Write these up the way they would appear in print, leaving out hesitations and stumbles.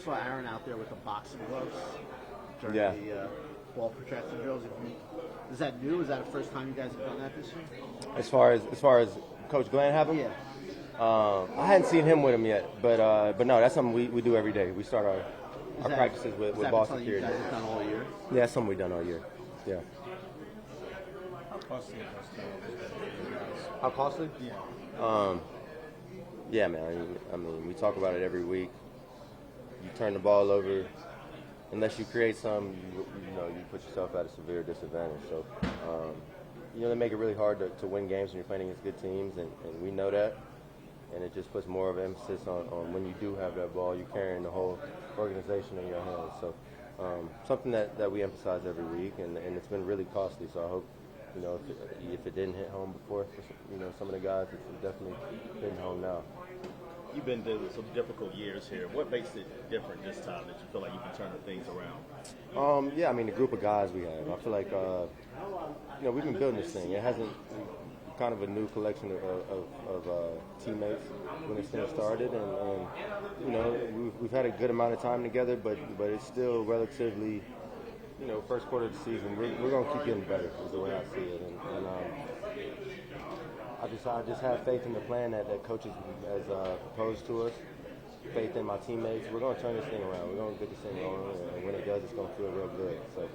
saw Aaron out there with the boxing gloves during the ball protection drills. Is that new? Is that the first time you guys have done that this year? As far as Coach Glenn have them? Yeah. I hadn't seen him with him yet, but no, that's something we do every day. We start our practices with ball security. You guys have done all year? Yeah, that's something we've done all year. Yeah. How costly is this? How costly? Yeah. Yeah, man. I mean, we talk about it every week. You turn the ball over, unless you create some, you put yourself at a severe disadvantage. So, they make it really hard to win games when you're playing against good teams, and we know that. And it just puts more of an emphasis on when you do have that ball, you're carrying the whole organization in your hands. So, something that we emphasize every week, and it's been really costly. So I hope, if it didn't hit home before, for, some of the guys, it's definitely hitting home now. You've been through some difficult years here. What makes it different this time that you feel like you can turn things around? Yeah, I mean, the group of guys we have. I feel like, we've been building this thing. It hasn't kind of a new collection of teammates when this thing started, and we've had a good amount of time together, but it's still relatively, first quarter of the season. We're going to keep getting better is the way I see it, and I just have faith in the plan that coaches has proposed to us, faith in my teammates. We're going to turn this thing around. We're going to get this thing going, and when it does, it's going to feel real good. So,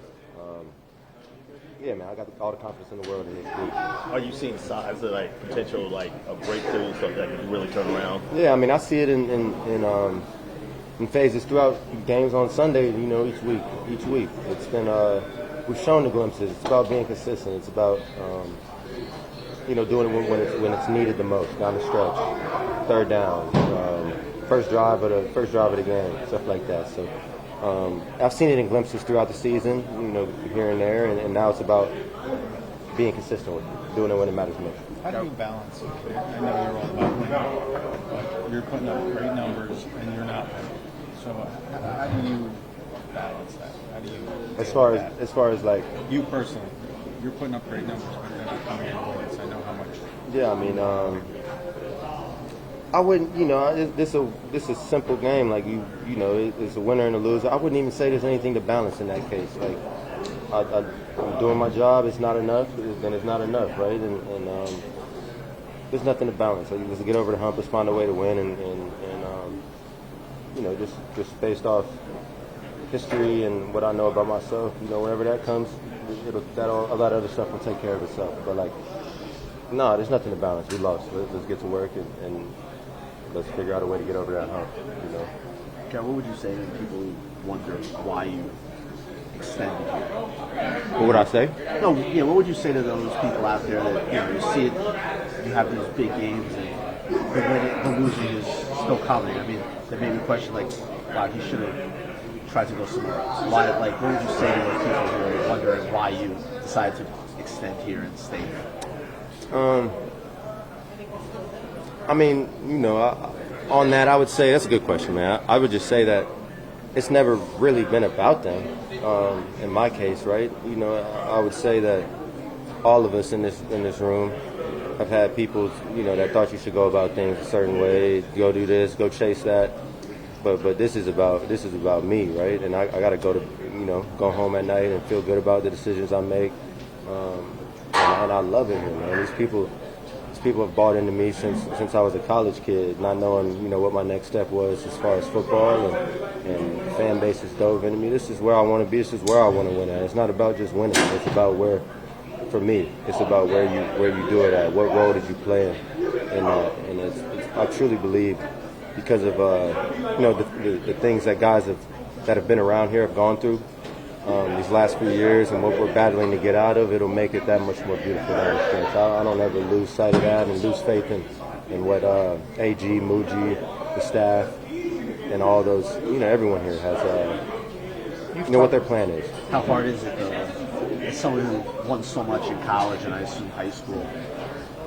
yeah, man, I got all the confidence in the world in this group. Are you seeing signs of potential a breakthrough, something that can really turn around? Yeah, I mean, I see it in phases throughout games on Sunday. Each week. It's been we've shown the glimpses. It's about being consistent. It's about doing it when it's needed the most, down the stretch, third down, first drive of the game, stuff like that. So I've seen it in glimpses throughout the season, here and there, and now it's about being consistent with it, doing it when it matters most. How do you balance it? I know you're all about winning, but you're putting up great numbers and you're not winning. So how do you balance that? How do you as far as like you personally? You're putting up great numbers, but you're not coming in and wins. I know how much. Yeah, I mean, I wouldn't, this is a simple game. Like it's a winner and a loser. I wouldn't even say there's anything to balance in that case. Like I'm doing my job. It's not enough. Then it's not enough, right? And there's nothing to balance. So let's get over the hump. Let's find a way to win, and just based off history and what I know about myself. Whenever that comes, a lot of other stuff will take care of itself. But no, there's nothing to balance. We lost. Let's get to work and let's figure out a way to get over that hump. Garrett, what would you say to people who wonder why you extended here? What would I say? No, what would you say to those people out there that you see it? You have these big games, and the losing is still coming. I mean, they may be questioning wow, he should have tried to go somewhere else. Why? What would you say to those people who are wondering why you decided to extend here and stay here? I mean, on that, I would say that's a good question, man. I would just say that it's never really been about them. In my case, right? I would say that all of us in this room have had people, that thought you should go about things a certain way, go do this, go chase that. But this is about me, right? And I got to go home at night and feel good about the decisions I make. And I love it here, man. These people have bought into me since I was a college kid, not knowing, what my next step was as far as football, and fan bases dove into me. This is where I want to be. This is where I want to win at. It's not about just winning. It's about where, for me, it's about where you do it at. What role did you play in that? And I truly believe, because of the things that guys that have been around here have gone through these last few years, and what we're battling to get out of, it'll make it that much more beautiful down the stretch. I don't ever lose sight of that and lose faith in what AG, Muji, the staff, and all those, everyone here has, what their plan is. How hard is it, as someone who won so much in college and I assume high school,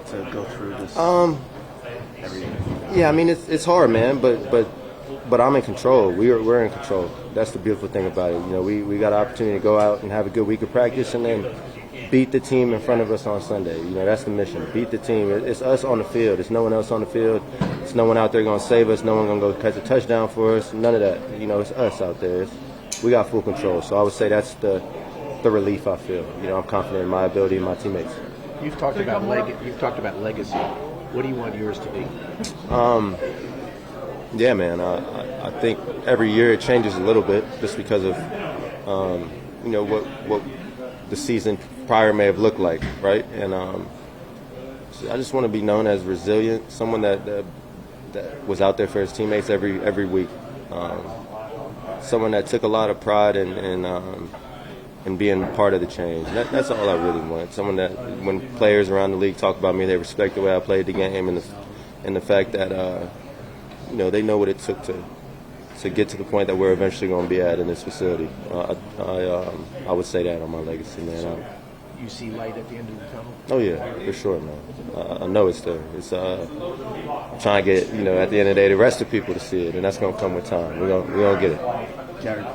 to go through this every year? Yeah, I mean, it's hard, man, but I'm in control. We're in control. That's the beautiful thing about it. We got an opportunity to go out and have a good week of practice and then beat the team in front of us on Sunday. That's the mission. Beat the team. It's us on the field. It's no one else on the field. There's no one out there going to save us. No one going to go catch a touchdown for us. None of that. It's us out there. We got full control. So I would say that's the relief I feel. I'm confident in my ability and my teammates. You've talked about legacy. What do you want yours to be? Yeah, man. I think every year it changes a little bit just because of what the season prior may have looked like, right? And so I just want to be known as resilient, someone that was out there for his teammates every week, someone that took a lot of pride in being part of the change. That's all I really want. Someone that when players around the league talk about me, they respect the way I played the game and the fact that they know what it took to get to the point that we're eventually going to be at in this facility. I would say that on my legacy, man. You see light at the end of the tunnel? Oh yeah, for sure, man. I know it's there. It's trying to get at the end of the day the rest of people to see it, and that's going to come with time. We're gonna get it. Jared,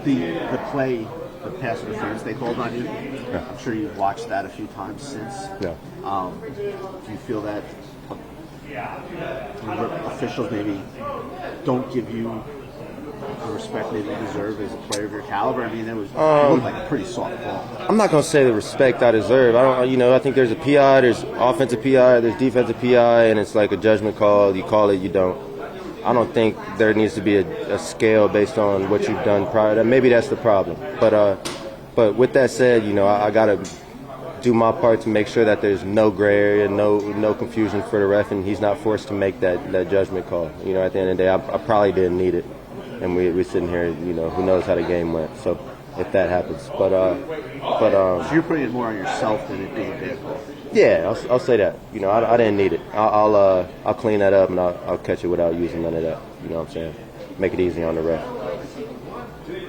the play, the pass interference they called on you. Yeah. I'm sure you've watched that a few times since. Yeah. Do you feel that officials maybe don't give you the respect maybe you deserve as a player of your caliber? I mean, it looked like a pretty soft ball. I'm not going to say the respect I deserve. I think there's a PI, there's offensive PI, there's defensive PI, and it's like a judgment call. You call it, you don't. I don't think there needs to be a scale based on what you've done prior. That maybe that's the problem. But with that said, I got to do my part to make sure that there's no gray area, no confusion for the ref, and he's not forced to make that judgment call. At the end of the day, I probably didn't need it, and we're sitting here, who knows how the game went. So if that happens, So you're putting it more on yourself than it being a bad call. Yeah, I'll say that. I didn't need it. I'll clean that up and I'll catch it without using none of that. You know what I'm saying? Make it easy on the ref.